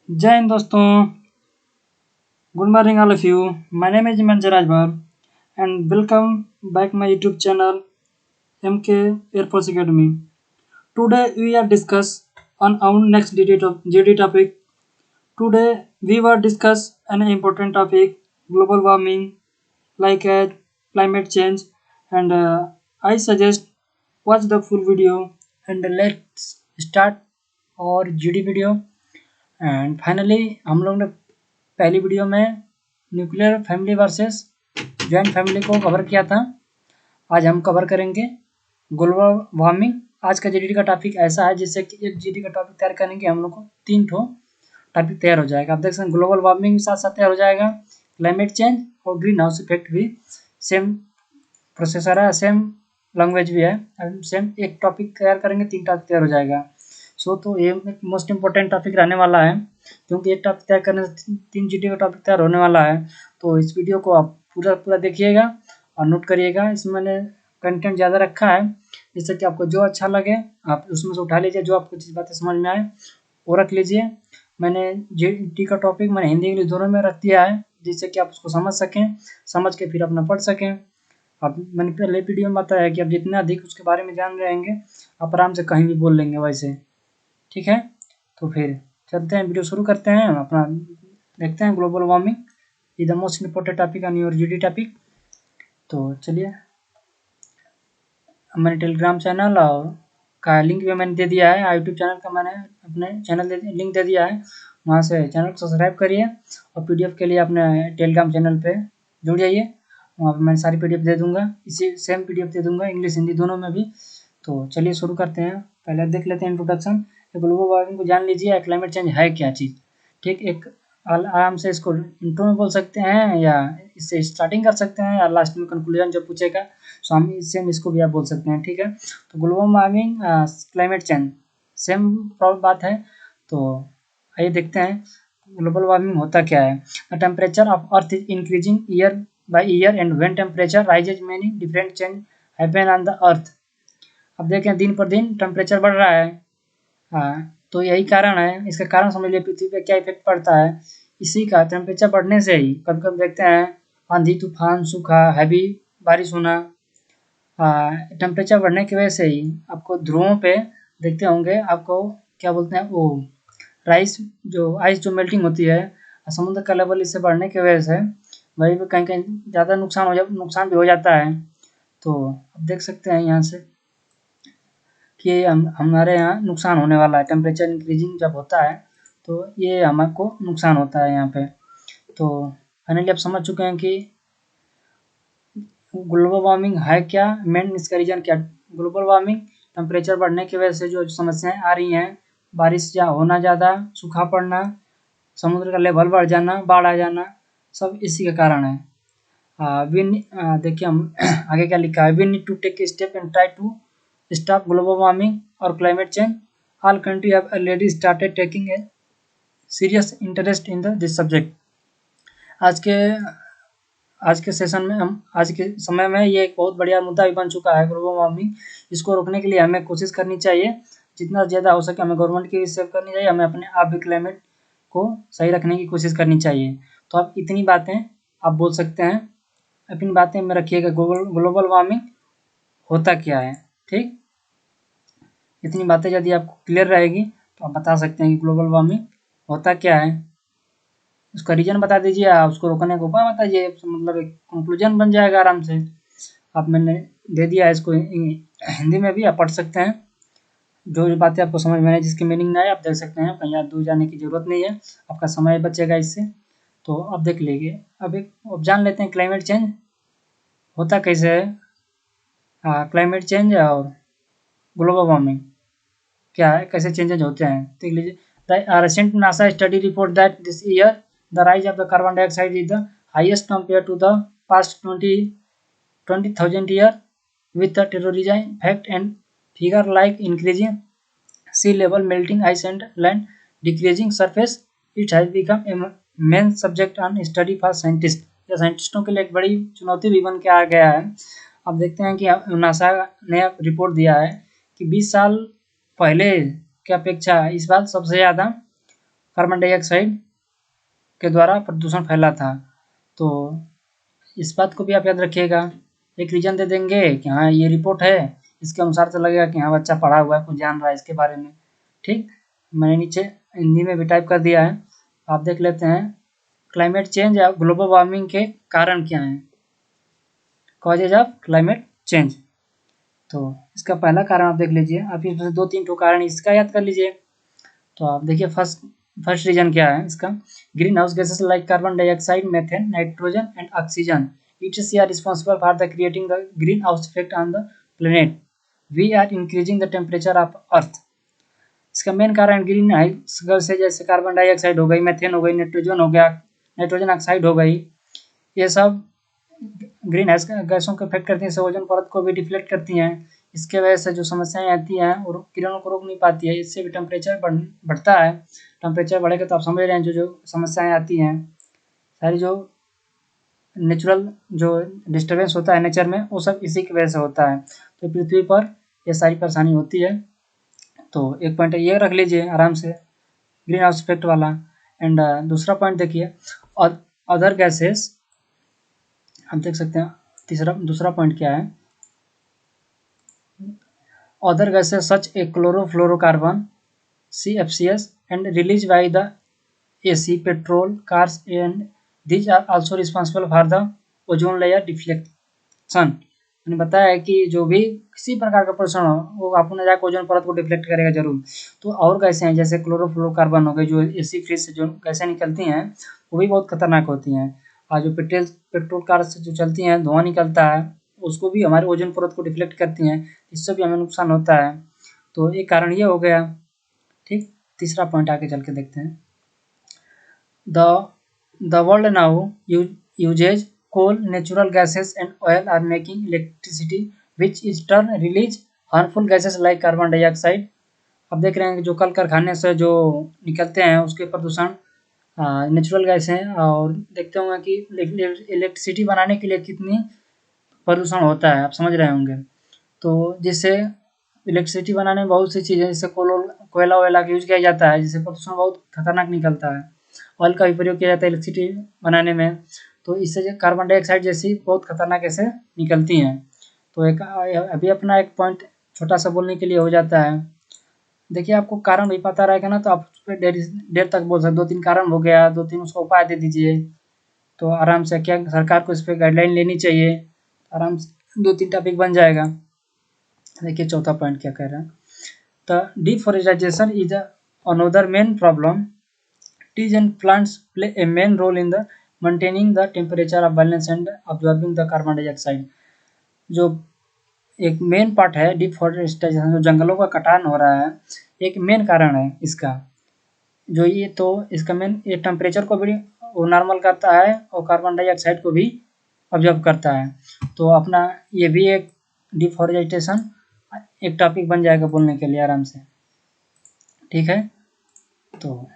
जय हिंद दोस्तों, good morning all of you. My name is Manjar Rajbar and welcome back my YouTube channel MK Air Force Academy. Today we are discuss on our next GD topic. Today we will discuss an important topic, global warming, like climate change, and I suggest watch the full video and let's start our GD video. And finally हम लोग ने पहली video में nuclear family versus joint family को cover किया था। आज हम कवर करेंगे ग्लोबल वार्मिंग। आज का जीडी का टॉपिक ऐसा है जिससे कि एक जीडी का टॉपिक तैयार करेंगे हम लोग को 3 ठो टॉपिक तैयार हो जाएगा। आप देख सकते हैं ग्लोबल वार्मिंग साथ साथ तैयार हो जाएगा, क्लाइमेट चेंज और ग्रीन हाउस इफेक्ट भी सेम प्रोसेसर है, सेम लैंग्वेज भी है, सेम एक टॉपिक तैयार करेंगे 3 टॉपिक तैयार हो जाएगा। तो ये मोस्ट इम्पोर्टेंट टॉपिक रहने वाला है क्योंकि एक टॉपिक तैयार करने से 3 जीडी का टॉपिक तैयार होने वाला है। तो इस वीडियो को आप पूरा देखिएगा और नोट करिएगा। इसमें मैंने कंटेंट ज़्यादा रखा है जिससे कि आपको जो अच्छा लगे आप उसमें से उठा लीजिए, जो आपको चीज़ बातें समझ में आए वो रख लीजिए। मैंने जीडी का टॉपिक मैंने हिंदी इंग्लिश दोनों में रख दिया है जिससे कि आप उसको समझ सकें, समझ के फिर अपना पढ़ सकें। अब मैंने पहले वीडियो में बताया कि आप जितना अधिक उसके बारे में जान रहेंगे आप आराम से कहीं भी बोल लेंगे वैसे, ठीक है। तो फिर चलते हैं, वीडियो शुरू करते हैं, अपना देखते हैं global warming is the most important topic on your GD topic. तो चलिए, मैंने टेलीग्राम चैनल और का लिंक भी मैंने दे दिया है, यूट्यूब चैनल का मैंने अपने चैनल लिंक दे दिया है, वहाँ से चैनल को सब्सक्राइब करिए और पीडीएफ के लिए अपने टेलीग्राम चैनल पे जुड़ जाइए। वहाँ पर मैं सारी पीडीएफ दे दूँगा, इसी सेम पीडीएफ दे दूँगा इंग्लिश हिंदी दोनों में भी। तो चलिए शुरू करते हैं। पहले देख लेते हैं इंट्रोडक्शन। ग्लोबल वार्मिंग को जान लीजिए, क्लाइमेट चेंज है क्या चीज़, ठीक। एक आराम से इसको इंट्रो में बोल सकते हैं या इससे स्टार्टिंग कर सकते हैं या लास्ट में कंक्लूजन जब पूछेगा तो हम सेम इसको भी आप बोल सकते हैं, ठीक है। तो global warming climate change same बात है। तो आइए देखते हैं ग्लोबल वार्मिंग होता क्या है। The temperature of earth is increasing year by year and when temperature rises many different change happen on the earth. अब देखें दिन पर दिन टेम्परेचर बढ़ रहा है, तो यही कारण है। इसका कारण समझ लिए पृथ्वी पे क्या इफेक्ट पड़ता है। इसी का टेम्परेचर बढ़ने से ही कभी कभी देखते हैं आंधी तूफान सूखा हैवी बारिश होना। टेम्परेचर बढ़ने की वजह से ही आपको ध्रुवों पे देखते होंगे, आपको क्या बोलते हैं वो आइस जो मेल्टिंग होती है, समुद्र का लेवल इससे बढ़ने की वजह से वहीं पे कहीं कहीं ज़्यादा नुकसान भी हो जाता है। तो आप देख सकते हैं यहाँ से कि हमारे यहाँ नुकसान होने वाला है। टेम्परेचर इंक्रीजिंग जब होता है तो ये हमको नुकसान होता है यहाँ पे। तो फाइनली आप समझ चुके हैं कि ग्लोबल वार्मिंग है क्या, मेन इसका रीजन क्या। ग्लोबल वार्मिंग टेम्परेचर बढ़ने की वजह से जो समस्याएं आ रही हैं, बारिश होना ज़्यादा, सूखा पड़ना, समुद्र का लेवल बढ़ जाना, बाढ़ आ जाना, सब इसी के कारण है। देखिए हम आगे क्या लिखा है, we need to take step and try to stop global warming or climate change. All countries have already started taking a serious interest in this subject. आज के सेशन में आज के समय में ये एक बहुत बढ़िया मुद्दा भी बन चुका है ग्लोबल वार्मिंग। इसको रोकने के लिए हमें कोशिश करनी चाहिए, जितना ज़्यादा हो सके हमें गवर्नमेंट की भी सेव करनी चाहिए, हमें अपने आप भी क्लाइमेट को सही रखने की कोशिश करनी चाहिए। तो आप इतनी बातें आप बोल सकते हैं, अपनी बातें में रखिएगा ग्लोबल वार्मिंग होता क्या है, ठीक। इतनी बातें यदि आपको क्लियर रहेगी तो आप बता सकते हैं कि ग्लोबल वार्मिंग होता क्या है, उसका रीजन बता दीजिए, आप उसको रोकने का उपाय बताइए, मतलब एक कंक्लूजन बन जाएगा आराम से। आप मैंने दे दिया है इसको हिंदी में भी आप पढ़ सकते हैं। जो बातें आपको समझ में आए, जिसकी मीनिंग ना आए आप देख सकते हैं, कहीं दूर जाने की जरूरत नहीं है, आपका समय बचेगा इससे। तो अब देख लीजिए, अब जान लेते हैं क्लाइमेट चेंज होता कैसे है। क्लाइमेट चेंज और ग्लोबल वार्मिंग क्या है, कैसे चेंजेज होते हैं, देख लीजिए। The recent NASA study report that this year the rise of the carbon dioxide is the highest compare to the past 20,000 year with the terrorism fact and figure like increasing sea level, melting ice and land, decreasing surface. It has become a main subject on study for scientist. या साइंटिस्टों के लिए एक बड़ी चुनौती भी बन के आ गया है। अब देखते हैं कि नासा ने रिपोर्ट दिया है कि 20 साल पहले की अपेक्षा इस बार सबसे ज़्यादा कार्बन डाइऑक्साइड के द्वारा प्रदूषण फैला था। तो इस बात को भी आप याद रखिएगा। एक रीजन दे देंगे कि हाँ ये रिपोर्ट है, इसके अनुसार तो लगेगा कि हाँ बच्चा पढ़ा हुआ है, कुछ जान रहा है इसके बारे में। ठीक, मैंने नीचे हिंदी में भी टाइप कर दिया है, आप देख लेते हैं। क्लाइमेट चेंज या ग्लोबल वार्मिंग के कारण क्या हैं? Causes of climate change. तो इसका पहला कारण आप देख लीजिए, आप इसमें से 2-3 ठो कारण इसका याद कर लीजिए। तो आप देखिए फर्स्ट रीजन क्या है इसका? Greenhouse gases like carbon dioxide, methane, nitrogen and oxygen it's are responsible for the creating the greenhouse effect on the planet. We are increasing the temperature of earth. इसका main कारण green house gas है, जैसे carbon dioxide हो गई, methane हो गई, nitrogen हो गया, नाइट्रोजन ऑक्साइड हो गई। ये सब ग्रीन हाउस गैसों को इफेक्ट करती हैं, ओजोन परत को भी डिफ्लेक्ट करती हैं। इसके वजह से जो समस्याएं आती हैं और किरणों को रोक नहीं पाती है, इससे भी टेम्परेचर बढ़ता है। टेम्परेचर बढ़ेगा तो आप समझ रहे हैं जो समस्याएं आती हैं, सारी जो नेचुरल जो डिस्टर्बेंस होता है नेचर में, वो सब इसी की वजह से होता है। तो पृथ्वी पर ये सारी परेशानी होती है। तो एक पॉइंट ये रख लीजिए आराम से, ग्रीन हाउस इफेक्ट वाला। एंड दूसरा पॉइंट देखिए, अदर गैसेस, आप देख सकते हैं दूसरा पॉइंट क्या है? Other gases such as chlorofluorocarbon (CFCs) and released by the AC, petrol, cars, and these are also responsible for the ozone layer deflection। मैंने बताया है कि जो भी किसी प्रकार का प्रदूषण हो वो अपने जाकर ओजोन परत को डिफ्लेक्ट करेगा जरूर। तो और गैसें हैं जैसे क्लोरोफ्लोरोकार्बन हो गए, जो एसी फ्रिज से जो गैसें निकलती हैं वो भी बहुत खतरनाक होती हैं। और जो पेट्रोल कार से जो चलती हैं, धुआं निकलता है, उसको भी हमारे ओजोन परत को डिफ्लेक्ट करती हैं, इससे भी हमें नुकसान होता है। तो एक कारण ये हो गया। ठीक, तीसरा पॉइंट आगे चल के देखते हैं। The world now uses coal, natural gases and oil are making electricity, which is turn release harmful gases like carbon dioxide। अब देख रहे हैं कि जो कल कारखाने से जो निकलते हैं उसके प्रदूषण नेचुरल गैस हैं, और देखते होंगे कि इलेक्ट्रिसिटी बनाने के लिए कितनी प्रदूषण होता है, आप समझ रहे होंगे। तो जिससे इलेक्ट्रिसिटी बनाने में बहुत सी चीज़ें, जैसे कोयला वोयला का यूज़ किया जाता है, जिससे प्रदूषण बहुत खतरनाक निकलता है। ऑयल का भी प्रयोग किया जाता है इलेक्ट्रिसिटी बनाने में, तो इससे जो कार्बन डाइऑक्साइड जैसी बहुत खतरनाक गैसें निकलती हैं। तो एक अभी अपना एक पॉइंट छोटा सा बोलने के लिए हो जाता है। देखिए आपको कारण भी पता रहेगा ना, तो आप उस पर देर तक बोल सकते। 2-3 कारण हो गया, 2-3 उसका उपाय दे दीजिए, तो आराम से क्या सरकार को इस पर गाइडलाइन लेनी चाहिए, आराम से 2-3 टॉपिक बन जाएगा। देखिए चौथा पॉइंट क्या कह रहा है। The deforestation is another main problem. Trees and plants play a main role in the maintaining the temperature of balance and absorbing the carbon dioxide। जो एक मेन पार्ट है डिफॉरेस्टेशन, जो जंगलों का कटान हो रहा है, एक मेन कारण है इसका। जो ये तो इसका मेन, ये टेम्परेचर को भी वो नॉर्मल करता है और कार्बन डाइऑक्साइड को भी ऑब्जर्व करता है। तो अपना ये भी एक डिफॉरेस्टेशन एक टॉपिक बन जाएगा बोलने के लिए आराम से। ठीक है, तो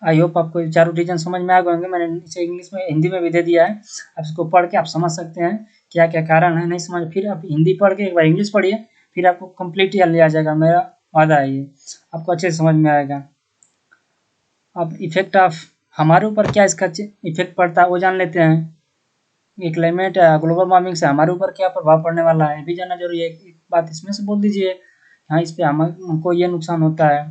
आई होप आपको चारों रीजन समझ में आ गए होंगे। मैंने नीचे इंग्लिश में हिंदी में भी दे दिया है, आप इसको पढ़ के आप समझ सकते हैं क्या क्या कारण है। नहीं समझ फिर आप हिंदी पढ़ के एक बार इंग्लिश पढ़िए, फिर आपको कंप्लीट याद आ जाएगा, मेरा वादा है ये, आपको अच्छे से समझ में आएगा। अब इफेक्ट ऑफ हमारे ऊपर क्या इसका इफेक्ट पड़ता है वो जान लेते हैं। ये क्लाइमेट ग्लोबल वार्मिंग से हमारे ऊपर क्या प्रभाव पड़ने वाला है भी जानना जरूरी है। एक बात इसमें से बोल दीजिए, हाँ इस पर हमको ये नुकसान होता है।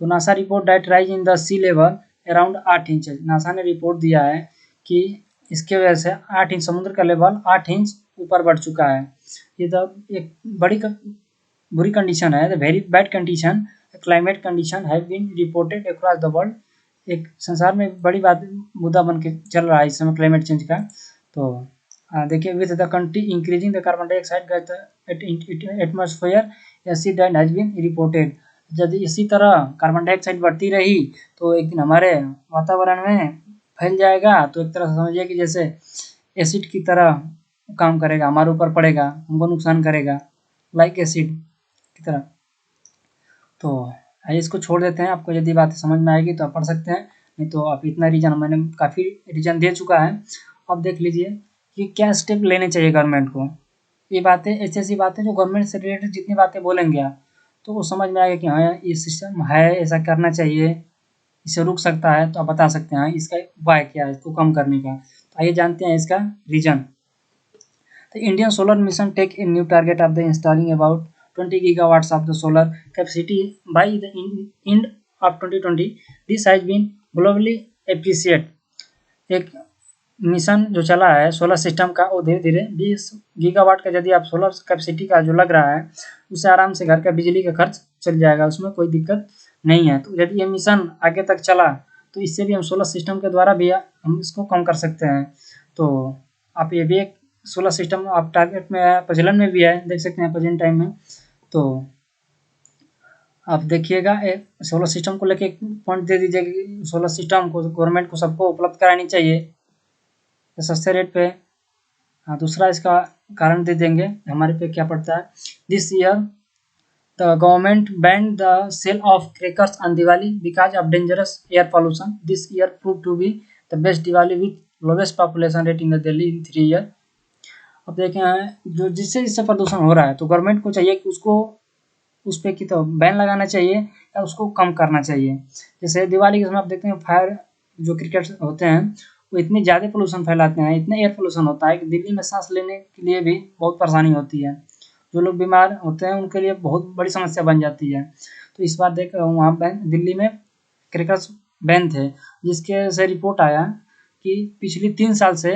तो NASA report that rise in the sea level around 8 inch. NASA ने रिपोर्ट दिया है कि इसके वजह से 8 इंच समुद्र का लेवल 8 इंच ऊपर बढ़ चुका है। ये तो एक बुरी कंडीशन है, very bad condition climate condition have been reported across the world. एक संसार में बड़ी बात मुद्दा बन के चल रहा है इस समय क्लाइमेट चेंज का। तो देखिए, with the country increasing the carbon dioxide gas atmosphere acid and has been reported. यदि इसी तरह कार्बन डाइऑक्साइड बढ़ती रही तो एक दिन हमारे वातावरण में फैल जाएगा, तो एक तरह से समझिए कि जैसे एसिड की तरह काम करेगा, हमारे ऊपर पड़ेगा, हमको नुकसान करेगा, लाइक एसिड की तरह। तो इसको छोड़ देते हैं, आपको यदि बातें समझ में आएगी तो आप पढ़ सकते हैं, नहीं तो आप इतना रीजन, मैंने काफ़ी रीजन दे चुका है। अब देख लीजिए कि क्या स्टेप लेने चाहिए गवर्नमेंट को। ये बातें ऐसी बातें जो गवर्नमेंट से रिलेटेड जितनी बातें बोलेंगे आप, तो वो समझ में आएगा कि हाँ ये सिस्टम है, ऐसा करना चाहिए। इसे रुक सकता है, तो आप बता सकते हैं इसका उपाय क्या है इसको कम करने का। तो आइए जानते हैं इसका reason. The Indian solar mission take a new target of the installing about 20 gigawatts of the solar capacity by the end of 2020. This has been globally appreciated. एक मिशन जो चला है सोलर सिस्टम का, वो धीरे धीरे 20 गीगावाट का यदि आप सोलर कैपेसिटी का जो लग रहा है, उससे आराम से घर का बिजली का खर्च चल जाएगा, उसमें कोई दिक्कत नहीं है। तो यदि ये मिशन आगे तक चला तो इससे भी हम सोलर सिस्टम के द्वारा भी हम इसको कम कर सकते हैं। तो आप ये भी एक सोलर सिस्टम आप टारगेट में है, प्रचलन में भी है, देख सकते हैं प्रेजेंट टाइम में। तो आप देखिएगा सोलर सिस्टम को लेके एक पॉइंट दे दीजिए कि सोलर सिस्टम को गवर्नमेंट को सबको उपलब्ध करानी चाहिए सस्ते रेट पे। हाँ, दूसरा इसका कारण दे देंगे हमारे पे क्या पड़ता है। This year the government banned the sale of crackers on Diwali because of dangerous air pollution. This year prove to be the best Diwali with lowest population rate in the Delhi in 3 year. अब देखें जो जिससे प्रदूषण हो रहा है, तो गवर्नमेंट को चाहिए कि उसको उस पे की तो बैन लगाना चाहिए या उसको कम करना चाहिए। जैसे दिवाली के समय आप देखते हैं फायर जो क्रिकेट होते हैं वो इतनी ज़्यादा पोल्यूशन फैलाते हैं, इतना एयर पोल्यूशन होता है कि दिल्ली में सांस लेने के लिए भी बहुत परेशानी होती है। जो लोग बीमार होते हैं उनके लिए बहुत बड़ी समस्या बन जाती है। तो इस बार देख वहाँ दिल्ली में क्रैकर्स बैन थे, जिसके से रिपोर्ट आया कि पिछली 3 साल से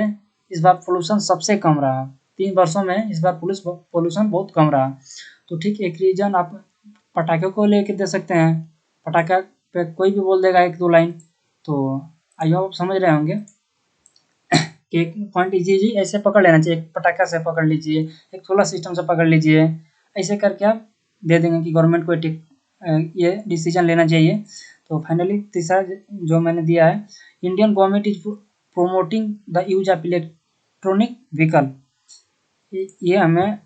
इस बार पोल्यूशन सबसे कम रहा। 3 वर्षों में इस बार पोल्यूशन बहुत कम रहा। तो ठीक एक रीजन आप पटाखे को लेके दे सकते हैं। पटाखा पे कोई भी बोल देगा 1-2 लाइन, तो आई होप आप समझ रहे होंगे कि एक पॉइंट इजी ऐसे पकड़ लेना चाहिए। एक पटाखा से पकड़ लीजिए, एक सोलर सिस्टम से पकड़ लीजिए, ऐसे करके आप दे देंगे कि गवर्नमेंट को ये डिसीजन लेना चाहिए। तो फाइनली तीसरा जो मैंने दिया है, Indian government is promoting the use of electronic vehicle. ये हमें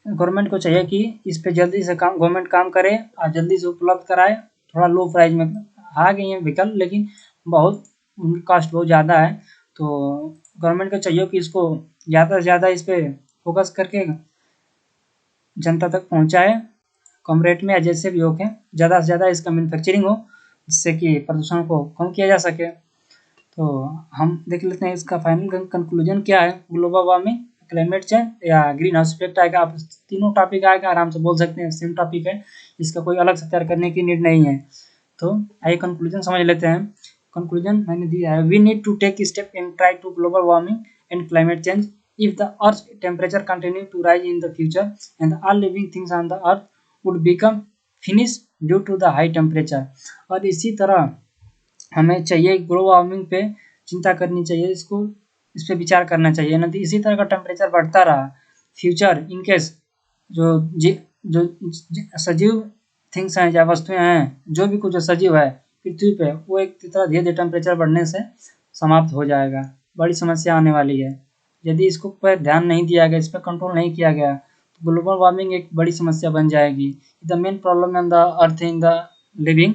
गवर्नमेंट को चाहिए कि इस पे जल्दी से गवर्नमेंट काम करे और जल्दी से उपलब्ध कराए। थोड़ा लो प्राइस में आ गई है व्हीकल, लेकिन बहुत उनकी कॉस्ट बहुत ज़्यादा है। तो गवर्नमेंट को चाहिए कि इसको ज़्यादा से ज़्यादा इस पे फोकस करके जनता तक पहुँचाए कम रेट में, या जैसे भी हो के ज़्यादा से ज़्यादा इसका मैन्युफैक्चरिंग हो, जिससे कि प्रदूषण को कम किया जा सके। तो हम देख लेते हैं इसका फाइनल कंक्लूजन क्या है। ग्लोबल वार्मिंग, क्लाइमेट चेंज या ग्रीन हाउस इफेक्ट आएगा। आप तीनों टॉपिक आएगा, आराम से बोल सकते हैं, सेम टॉपिक है, इसका कोई अलग से तैयार करने की नीड नहीं है। तो आइए कंक्लूजन समझ लेते हैं। कंक्लूजन मैंने दिया है, we need to take step in try to global warming and climate change if the earth's temperature continue to rise in the future and all living things on the earth would become finished due to the high temperature। और इसी तरह हमें चाहिए global warming पे चिंता करनी चाहिए, इसको इस पे विचार करना चाहिए। नहीं तो इसी तरह का टेम्परेचर बढ़ता रहा फ्यूचर इनकेस जो सजीव थिंग्स हैं या वस्तुएं हैं, जो भी कुछ सजीव है पृथ्वी पे, वो एक तरह धीरे धीरे टेम्परेचर बढ़ने से समाप्त हो जाएगा। बड़ी समस्या आने वाली है यदि इसको पर ध्यान नहीं दिया गया, इस पर कंट्रोल नहीं किया गया, तो ग्लोबल वार्मिंग एक बड़ी समस्या बन जाएगी। The main problem in the earth in the living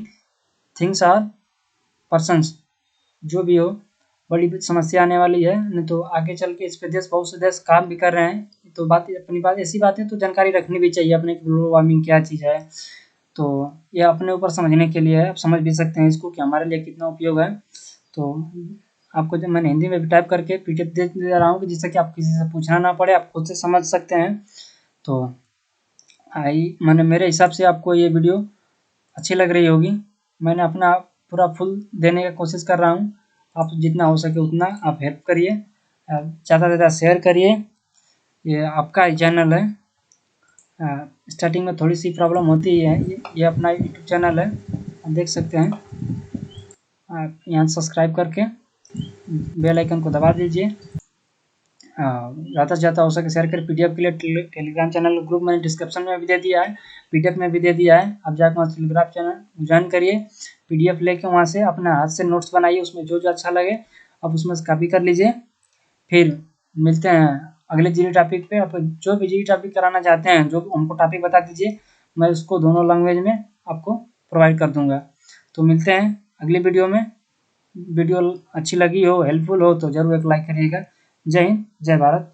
things are persons, जो भी हो बड़ी समस्या आने वाली है। नहीं तो आगे चल के इस पे बहुत से देश काम भी कर रहे हैं। तो अपनी बात ऐसी बातें तो जानकारी रखनी भी चाहिए अपने ग्लोबल वार्मिंग क्या चीज़ है। तो ये अपने ऊपर समझने के लिए है, आप समझ भी सकते हैं इसको कि हमारे लिए कितना उपयोग है। तो आपको जब मैंने हिंदी में भी टाइप करके पीडीएफ दे रहा हूँ कि जिससे कि आप किसी से पूछना ना पड़े, आप खुद से समझ सकते हैं। तो मैंने मेरे हिसाब से आपको ये वीडियो अच्छी लग रही होगी। मैंने अपना पूरा फुल देने का कोशिश कर रहा हूँ। आप जितना हो सके उतना आप हेल्प करिए, ज़्यादा से ज़्यादा शेयर करिए। ये आपका ही चैनल है, स्टार्टिंग में थोड़ी सी प्रॉब्लम होती है। ये अपना यूट्यूब चैनल है, आप देख सकते हैं। आप यहाँ सब्सक्राइब करके बेल आइकन को दबा दीजिए। ज़्यादा से ज़्यादा हो सके शेयर करें। पीडीएफ के लिए टेलीग्राम चैनल ग्रुप मैंने डिस्क्रिप्शन में भी दे दिया है, पीडीएफ में भी दे दिया है। आप जाकर वहाँ टेलीग्राम चैनल ज्वाइन करिए, पीडीएफ लेके वहाँ से अपने हाथ से नोट्स बनाइए, उसमें जो जो अच्छा लगे आप उसमें से कॉपी कर लीजिए। फिर मिलते हैं अगले जीडी टॉपिक पे। आप जो भी जीडी टॉपिक कराना चाहते हैं, जो हमको टॉपिक बता दीजिए, मैं उसको दोनों लैंग्वेज में आपको प्रोवाइड कर दूँगा। तो मिलते हैं अगली वीडियो में। वीडियो अच्छी लगी हो, हेल्पफुल हो तो ज़रूर एक लाइक करिएगा। जय हिंद, जय भारत।